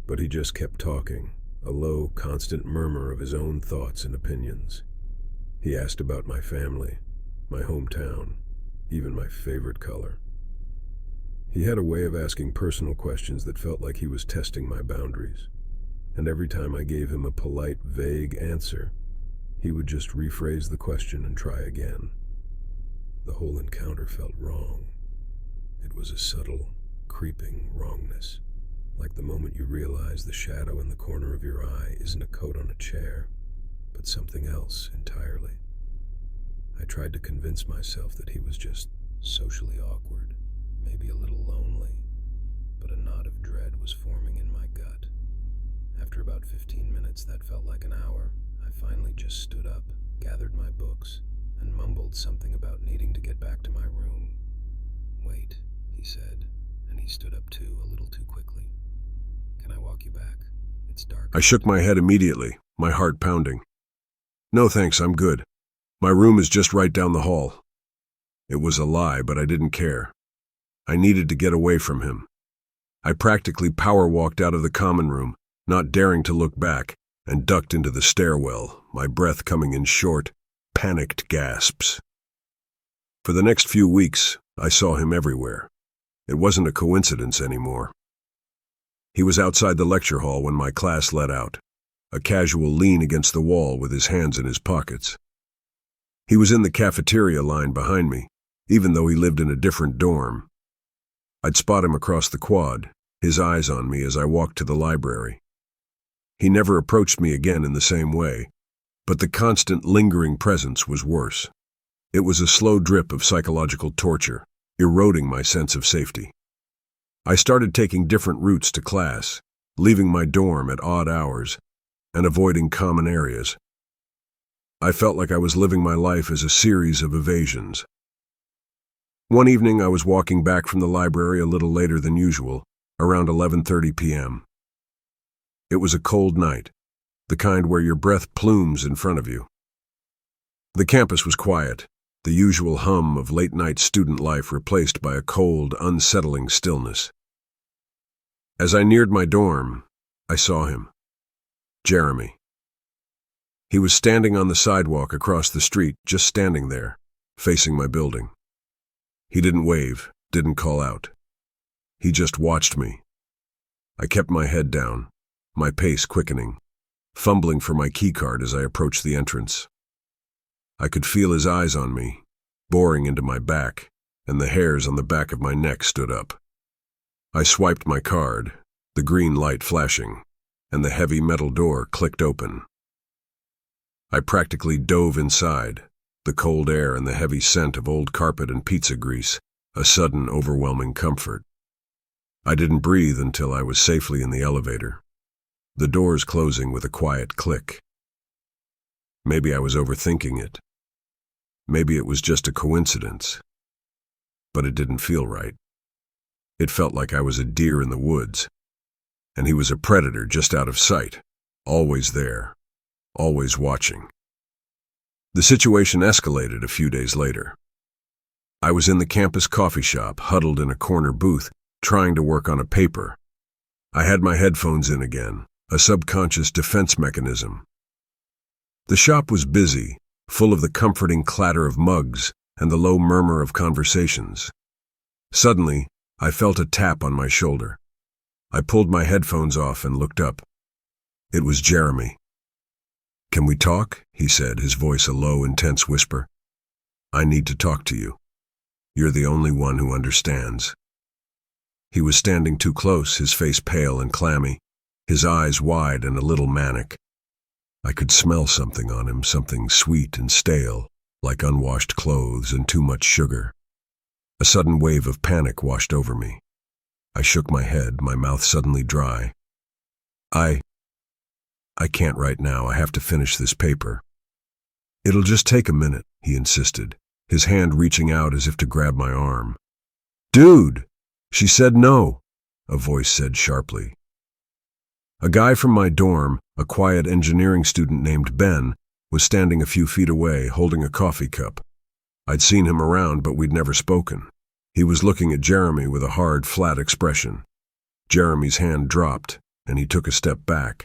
but he just kept talking, a low, constant murmur of his own thoughts and opinions. He asked about my family, my hometown, even my favorite color. He had a way of asking personal questions that felt like he was testing my boundaries, and every time I gave him a polite, vague answer, he would just rephrase the question and try again. The whole encounter felt wrong. It was a subtle, creeping wrongness, like the moment you realize the shadow in the corner of your eye isn't a coat on a chair, but something else entirely. I tried to convince myself that he was just socially awkward, maybe a little lonely, but a knot of dread was forming in my gut. After about 15 minutes that felt like an hour, I finally just stood up, gathered my books, and mumbled something about needing to get back to my room. "Wait," he said, and he stood up too, a little too quickly. "Can I walk you back? It's dark." I shook my head immediately, my heart pounding. "No thanks, I'm good. My room is just right down the hall." It was a lie, but I didn't care. I needed to get away from him. I practically power walked out of the common room, not daring to look back, and ducked into the stairwell, my breath coming in short, panicked gasps. For the next few weeks, I saw him everywhere. It wasn't a coincidence anymore. He was outside the lecture hall when my class let out, a casual lean against the wall with his hands in his pockets. He was in the cafeteria line behind me, even though he lived in a different dorm. I'd spot him across the quad, his eyes on me as I walked to the library. He never approached me again in the same way, but the constant lingering presence was worse. It was a slow drip of psychological torture, eroding my sense of safety. I started taking different routes to class, leaving my dorm at odd hours, and avoiding common areas. I felt like I was living my life as a series of evasions. One evening I was walking back from the library a little later than usual, around 11:30 p.m. It was a cold night, the kind where your breath plumes in front of you. The campus was quiet, the usual hum of late-night student life replaced by a cold, unsettling stillness. As I neared my dorm, I saw him. Jeremy. He was standing on the sidewalk across the street, just standing there, facing my building. He didn't wave, didn't call out. He just watched me. I kept my head down, my pace quickening, fumbling for my keycard as I approached the entrance. I could feel his eyes on me, boring into my back, and the hairs on the back of my neck stood up. I swiped my card, the green light flashing, and the heavy metal door clicked open. I practically dove inside, the cold air and the heavy scent of old carpet and pizza grease, a sudden overwhelming comfort. I didn't breathe until I was safely in the elevator, the doors closing with a quiet click. Maybe I was overthinking it. Maybe it was just a coincidence. But it didn't feel right. It felt like I was a deer in the woods, and he was a predator just out of sight, always there, always watching. The situation escalated a few days later. I was in the campus coffee shop, huddled in a corner booth, trying to work on a paper. I had my headphones in again, a subconscious defense mechanism. The shop was busy, full of the comforting clatter of mugs and the low murmur of conversations. Suddenly, I felt a tap on my shoulder. I pulled my headphones off and looked up. It was Jeremy. "Can we talk?" he said, his voice a low, intense whisper. "I need to talk to you. You're the only one who understands." He was standing too close, his face pale and clammy, his eyes wide and a little manic. I could smell something on him, something sweet and stale, like unwashed clothes and too much sugar. A sudden wave of panic washed over me. I shook my head, my mouth suddenly dry. I can't right now. I have to finish this paper." "It'll just take a minute," he insisted, his hand reaching out as if to grab my arm. "Dude!" She said no. a voice said sharply. A guy from my dorm, a quiet engineering student named Ben, was standing a few feet away, holding a coffee cup. I'd seen him around, but we'd never spoken. He was looking at Jeremy with a hard, flat expression. Jeremy's hand dropped, and he took a step back.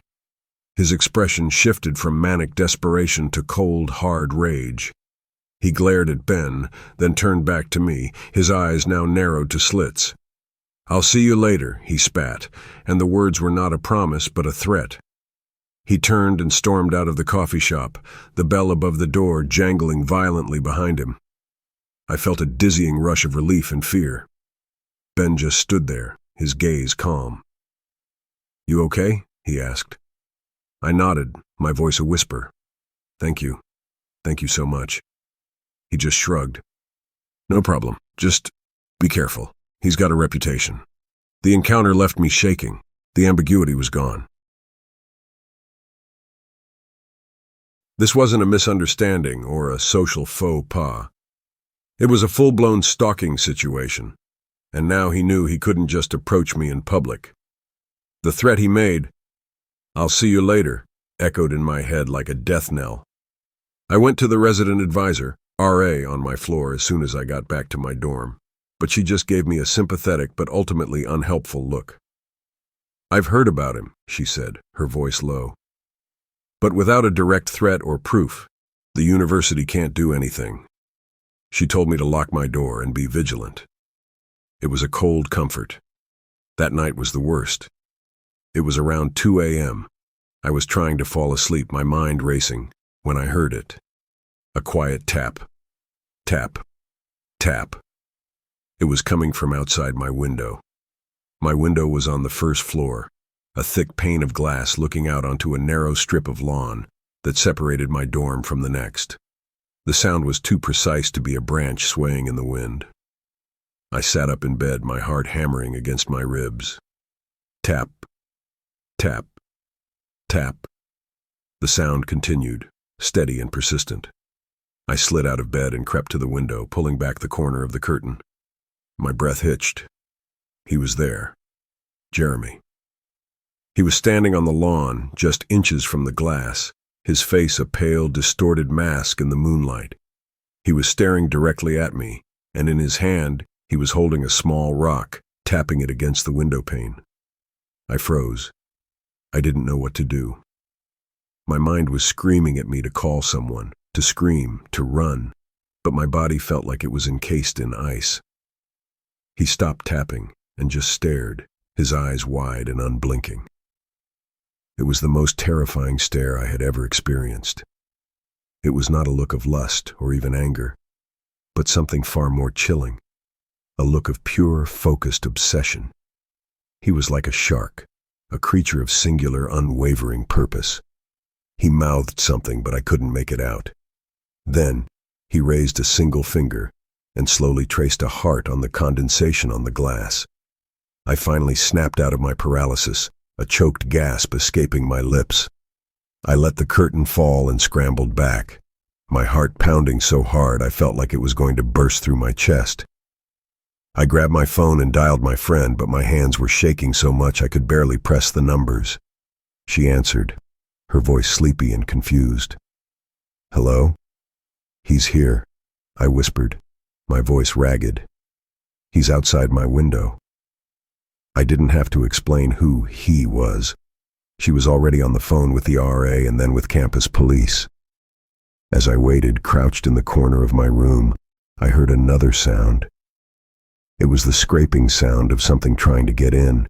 His expression shifted from manic desperation to cold, hard rage. He glared at Ben, then turned back to me, his eyes now narrowed to slits. "I'll see you later," he spat, and the words were not a promise but a threat. He turned and stormed out of the coffee shop, the bell above the door jangling violently behind him. I felt a dizzying rush of relief and fear. Ben just stood there, his gaze calm. "You okay?" he asked. I nodded, my voice a whisper. "Thank you. Thank you so much." He just shrugged. "No problem. Just be careful. He's got a reputation." The encounter left me shaking. The ambiguity was gone. This wasn't a misunderstanding or a social faux pas. It was a full-blown stalking situation, and now he knew he couldn't just approach me in public. The threat he made, "I'll see you later," echoed in my head like a death knell. I went to the resident advisor, RA, on my floor as soon as I got back to my dorm, but she just gave me a sympathetic but ultimately unhelpful look. "I've heard about him," she said, her voice low. "But without a direct threat or proof, the university can't do anything." She told me to lock my door and be vigilant. It was a cold comfort. That night was the worst. It was around 2 a.m. I was trying to fall asleep, my mind racing, when I heard it. A quiet tap. Tap. Tap. It was coming from outside my window. My window was on the first floor, a thick pane of glass looking out onto a narrow strip of lawn that separated my dorm from the next. The sound was too precise to be a branch swaying in the wind. I sat up in bed, my heart hammering against my ribs. Tap. Tap. Tap. The sound continued, steady and persistent. I slid out of bed and crept to the window, pulling back the corner of the curtain. My breath hitched. He was there. Jeremy. He was standing on the lawn, just inches from the glass, his face a pale, distorted mask in the moonlight. He was staring directly at me, and in his hand he was holding a small rock, tapping it against the window pane. I froze. I didn't know what to do. My mind was screaming at me to call someone, to scream, to run, but my body felt like it was encased in ice. He stopped tapping and just stared, his eyes wide and unblinking. It was the most terrifying stare I had ever experienced. It was not a look of lust or even anger, but something far more chilling, a look of pure, focused obsession. He was like a shark, a creature of singular, unwavering purpose. He mouthed something, but I couldn't make it out. Then, he raised a single finger and slowly traced a heart on the condensation on the glass. I finally snapped out of my paralysis, a choked gasp escaping my lips. I let the curtain fall and scrambled back, my heart pounding so hard I felt like it was going to burst through my chest. I grabbed my phone and dialed my friend, but my hands were shaking so much I could barely press the numbers. She answered, her voice sleepy and confused. "Hello?" "He's here," I whispered, my voice ragged. "He's outside my window." I didn't have to explain who he was. She was already on the phone with the RA and then with campus police. As I waited, crouched in the corner of my room, I heard another sound. It was the scraping sound of something trying to get in,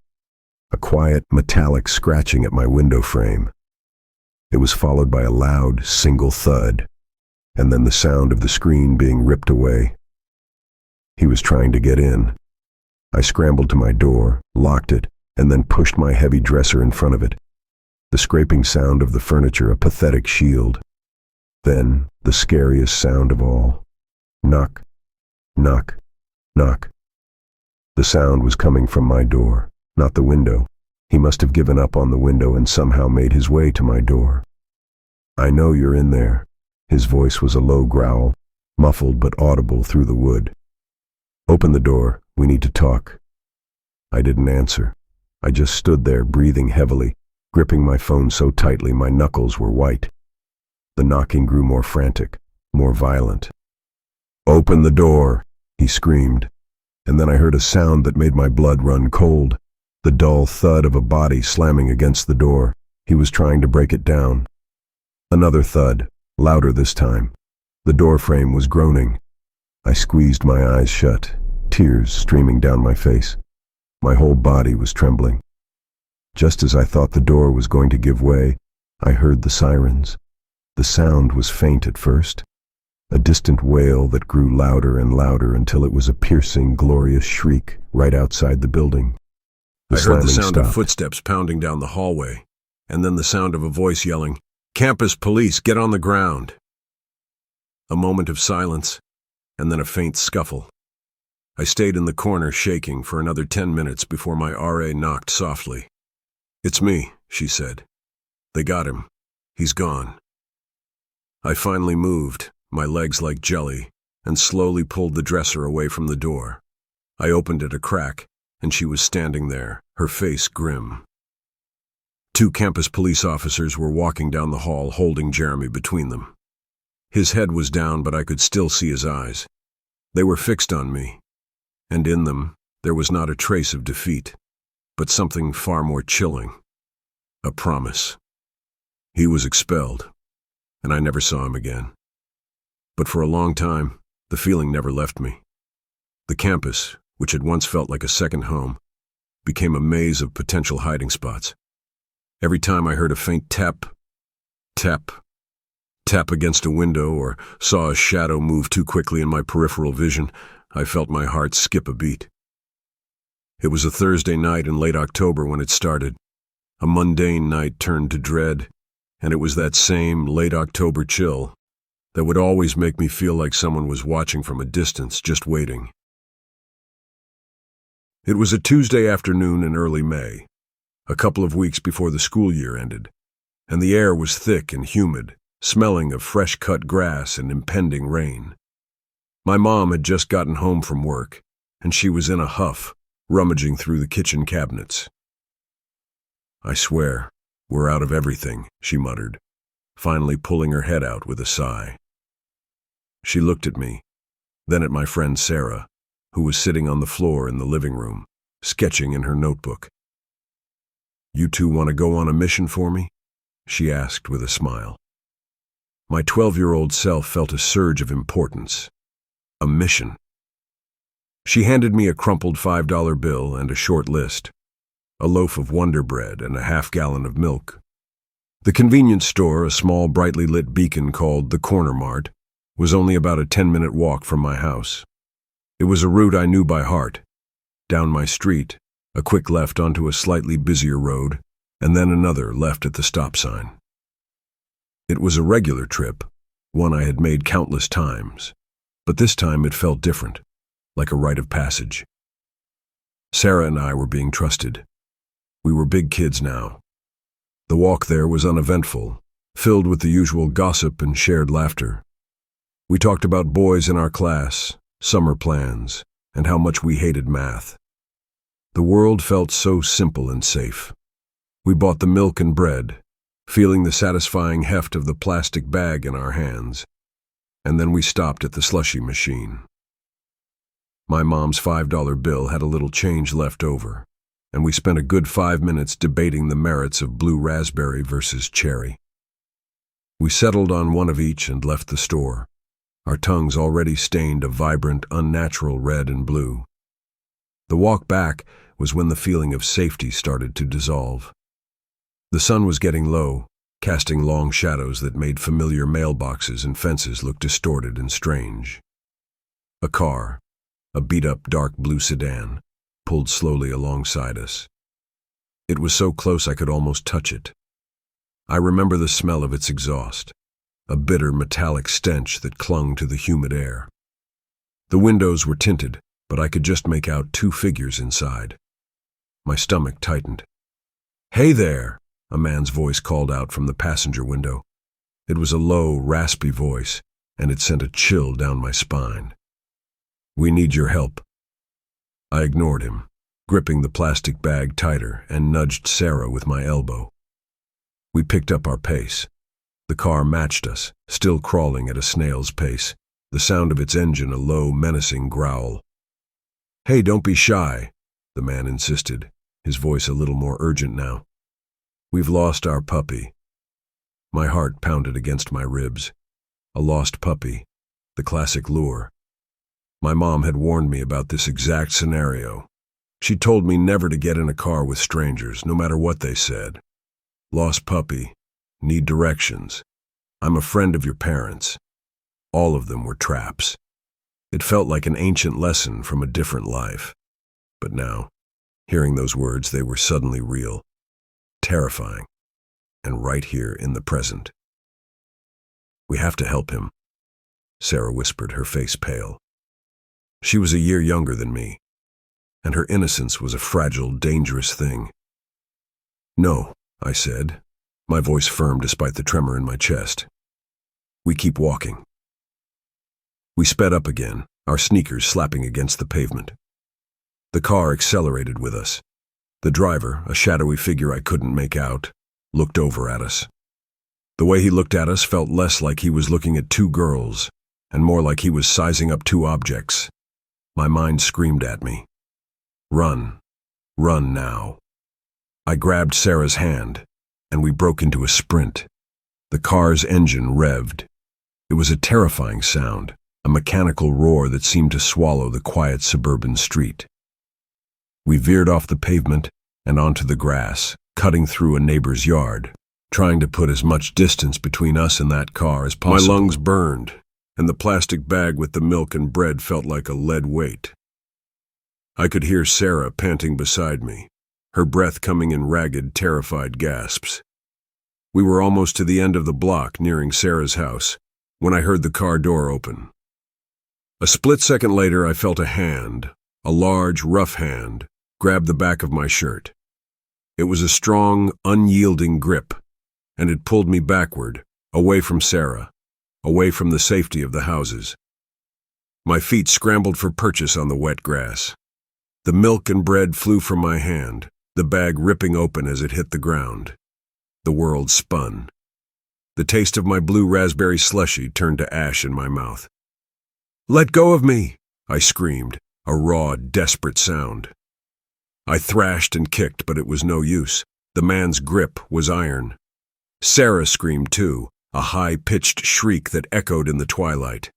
a quiet, metallic scratching at my window frame. It was followed by a loud, single thud, and then the sound of the screen being ripped away. He was trying to get in. I scrambled to my door, locked it, and then pushed my heavy dresser in front of it. The scraping sound of the furniture a pathetic shield. Then, the scariest sound of all. Knock, knock, knock. The sound was coming from my door, not the window. He must have given up on the window and somehow made his way to my door. "I know you're in there." His voice was a low growl, muffled but audible through the wood. "Open the door. We need to talk." I didn't answer. I just stood there, breathing heavily, gripping my phone so tightly my knuckles were white. The knocking grew more frantic, more violent. "Open the door," he screamed, and then I heard a sound that made my blood run cold, the dull thud of a body slamming against the door. He was trying to break it down. Another thud, louder this time. The door frame was groaning. I squeezed my eyes shut, tears streaming down my face. My whole body was trembling. Just as I thought the door was going to give way, I heard the sirens. The sound was faint at first, a distant wail that grew louder and louder until it was a piercing, glorious shriek right outside the building. I heard the sound of stopped. footsteps pounding down the hallway, and then the sound of a voice yelling, "Campus police, get on the ground!" A moment of silence, and then a faint scuffle. I stayed in the corner shaking for another 10 minutes before my RA knocked softly. "It's me," she said. "They got him. He's gone." I finally moved, my legs like jelly, and slowly pulled the dresser away from the door. I opened it a crack, and she was standing there, her face grim. 2 campus police officers were walking down the hall, holding Jeremy between them. His head was down, but I could still see his eyes. They were fixed on me, and in them there was not a trace of defeat, but something far more chilling. A promise. He was expelled, and I never saw him again. But for a long time, the feeling never left me. The campus, which had once felt like a second home, became a maze of potential hiding spots. Every time I heard a faint tap, tap, tap against a window or saw a shadow move too quickly in my peripheral vision, I felt my heart skip a beat. It was a Thursday night in late October when it started. A mundane night turned to dread, and it was that same late October chill that would always make me feel like someone was watching from a distance, just waiting. It was a Tuesday afternoon in early May, a couple of weeks before the school year ended, and the air was thick and humid, smelling of fresh-cut grass and impending rain. My mom had just gotten home from work, and she was in a huff, rummaging through the kitchen cabinets. "I swear, we're out of everything," she muttered, finally pulling her head out with a sigh. She looked at me, then at my friend Sarah, who was sitting on the floor in the living room, sketching in her notebook. "You two want to go on a mission for me?" she asked with a smile. My 12-year-old self felt a surge of importance. A mission. She handed me a crumpled $5 bill and a short list, a loaf of Wonder Bread and a half-gallon of milk. The convenience store, a small brightly lit beacon called the Corner Mart, was only about a 10-minute walk from my house. It was a route I knew by heart. Down my street, a quick left onto a slightly busier road, and then another left at the stop sign. It was a regular trip, one I had made countless times, but this time it felt different, like a rite of passage. Sarah and I were being trusted. We were big kids now. The walk there was uneventful, filled with the usual gossip and shared laughter. We talked about boys in our class, summer plans, and how much we hated math. The world felt so simple and safe. We bought the milk and bread, feeling the satisfying heft of the plastic bag in our hands, and then we stopped at the slushie machine. My mom's $5 bill had a little change left over, and we spent a good 5 minutes debating the merits of blue raspberry versus cherry. We settled on one of each and left the store, our tongues already stained a vibrant, unnatural red and blue. The walk back was when the feeling of safety started to dissolve. The sun was getting low, casting long shadows that made familiar mailboxes and fences look distorted and strange. A car, a beat-up dark blue sedan, pulled slowly alongside us. It was so close I could almost touch it. I remember the smell of its exhaust, a bitter metallic stench that clung to the humid air. The windows were tinted, but I could just make out 2 figures inside. My stomach tightened. "Hey there!" a man's voice called out from the passenger window. It was a low, raspy voice, and it sent a chill down my spine. "We need your help." I ignored him. gripping the plastic bag tighter, and nudged Sarah with my elbow. We picked up our pace. The car matched us, still crawling at a snail's pace, the sound of its engine a low, menacing growl. "Hey, don't be shy," the man insisted, his voice a little more urgent now. "We've lost our puppy." My heart pounded against my ribs. A lost puppy, the classic lure. My mom had warned me about this exact scenario. She told me never to get in a car with strangers, no matter what they said. Lost puppy, need directions. I'm a friend of your parents. All of them were traps. It felt like an ancient lesson from a different life. But now, hearing those words, they were suddenly real, terrifying, and right here in the present. "We have to help him," Sarah whispered, her face pale. She was a year younger than me, and her innocence was a fragile, dangerous thing. "No," I said, my voice firm despite the tremor in my chest. "We keep walking." We sped up again, our sneakers slapping against the pavement. The car accelerated with us. The driver, a shadowy figure I couldn't make out, looked over at us. The way he looked at us felt less like he was looking at two girls, and more like he was sizing up two objects. My mind screamed at me. Run. Run now. I grabbed Sarah's hand, and we broke into a sprint. The car's engine revved. It was a terrifying sound, a mechanical roar that seemed to swallow the quiet suburban street. We veered off the pavement and onto the grass, cutting through a neighbor's yard, trying to put as much distance between us and that car as possible. My lungs burned, and the plastic bag with the milk and bread felt like a lead weight. I could hear Sarah panting beside me, her breath coming in ragged, terrified gasps. We were almost to the end of the block, nearing Sarah's house, when I heard the car door open. A split second later, I felt a hand, a large, rough hand, grab the back of my shirt. It was a strong, unyielding grip, and it pulled me backward, away from Sarah, away from the safety of the houses. My feet scrambled for purchase on the wet grass. The milk and bread flew from my hand, the bag ripping open as it hit the ground. The world spun. The taste of my blue raspberry slushie turned to ash in my mouth. "Let go of me!" I screamed, a raw, desperate sound. I thrashed and kicked, but it was no use. The man's grip was iron. Sarah screamed too, a high-pitched shriek that echoed in the twilight.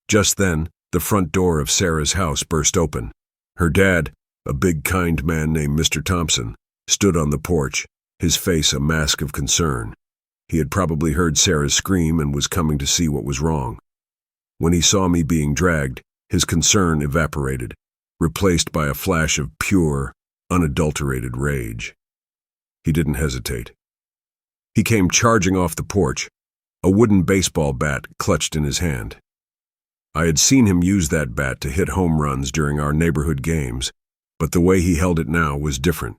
Just then, the front door of Sarah's house burst open. Her dad, a big, kind man named Mr. Thompson, stood on the porch, his face a mask of concern. He had probably heard Sarah's scream and was coming to see what was wrong. When he saw me being dragged, his concern evaporated, replaced by a flash of pure, unadulterated rage. He didn't hesitate. He came charging off the porch, a wooden baseball bat clutched in his hand. I had seen him use that bat to hit home runs during our neighborhood games, but the way he held it now was different.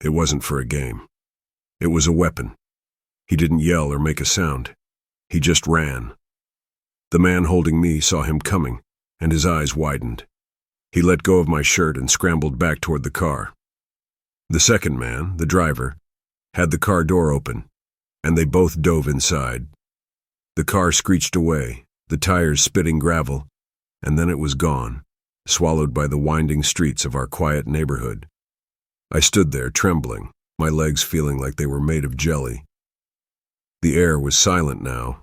It wasn't for a game. It was a weapon. He didn't yell or make a sound. He just ran. The man holding me saw him coming, and his eyes widened. He let go of my shirt and scrambled back toward the car. The second man, the driver, had the car door open, and they both dove inside. The car screeched away, the tires spitting gravel, and then it was gone, swallowed by the winding streets of our quiet neighborhood. I stood there trembling, my legs feeling like they were made of jelly. The air was silent now,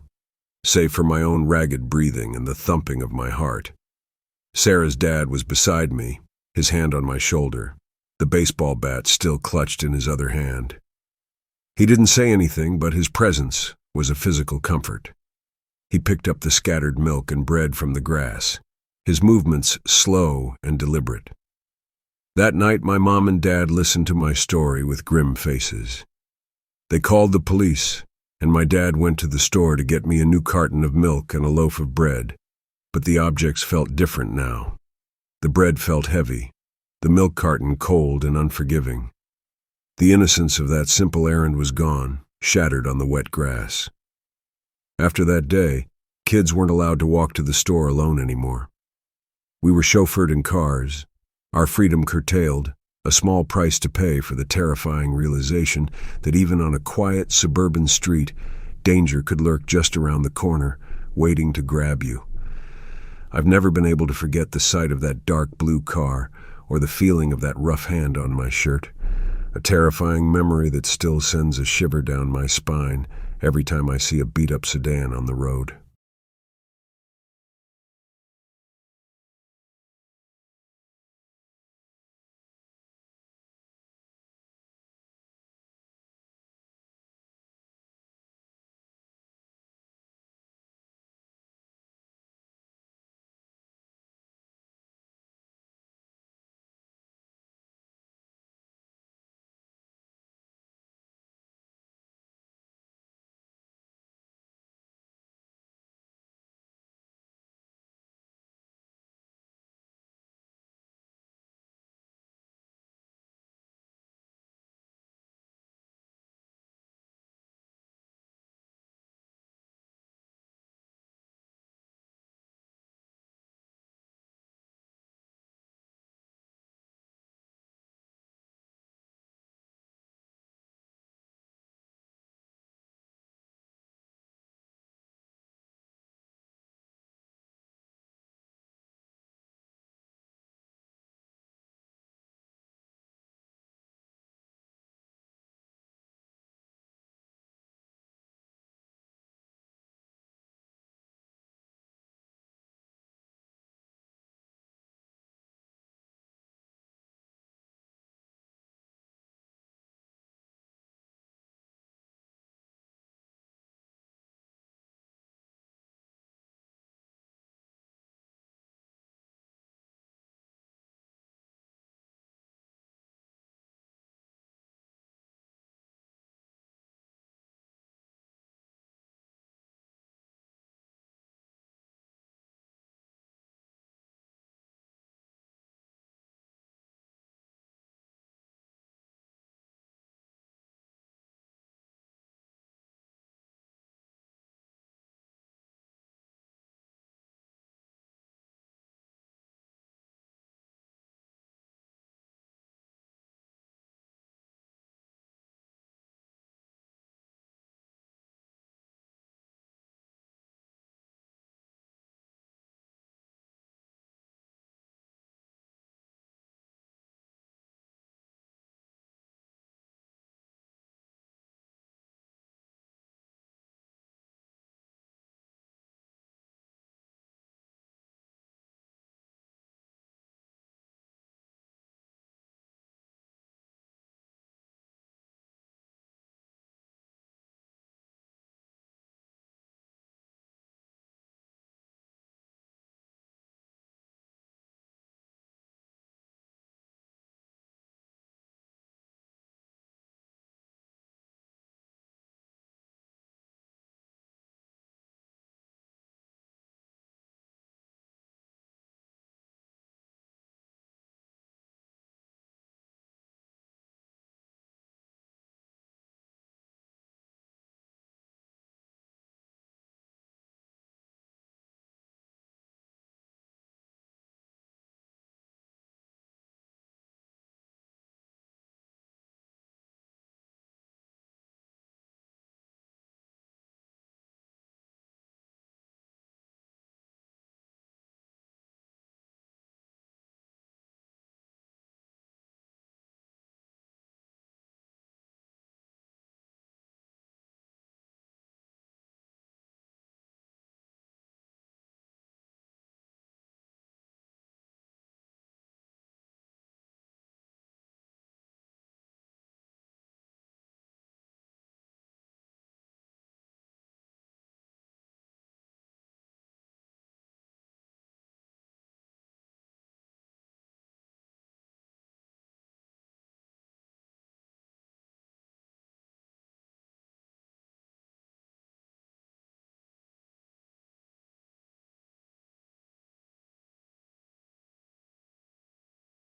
save for my own ragged breathing and the thumping of my heart. Sarah's dad was beside me, his hand on my shoulder, the baseball bat still clutched in his other hand. He didn't say anything, but his presence was a physical comfort. He picked up the scattered milk and bread from the grass, his movements slow and deliberate. That night, my mom and dad listened to my story with grim faces. They called the police, and my dad went to the store to get me a new carton of milk and a loaf of bread, but the objects felt different now. The bread felt heavy, the milk carton cold and unforgiving. The innocence of that simple errand was gone, shattered on the wet grass. After that day, kids weren't allowed to walk to the store alone anymore. We were chauffeured in cars, our freedom curtailed, A small price to pay for the terrifying realization that even on a quiet suburban street, danger could lurk just around the corner, waiting to grab you. I've never been able to forget the sight of that dark blue car or the feeling of that rough hand on my shirt, a terrifying memory that still sends a shiver down my spine every time I see a beat-up sedan on the road.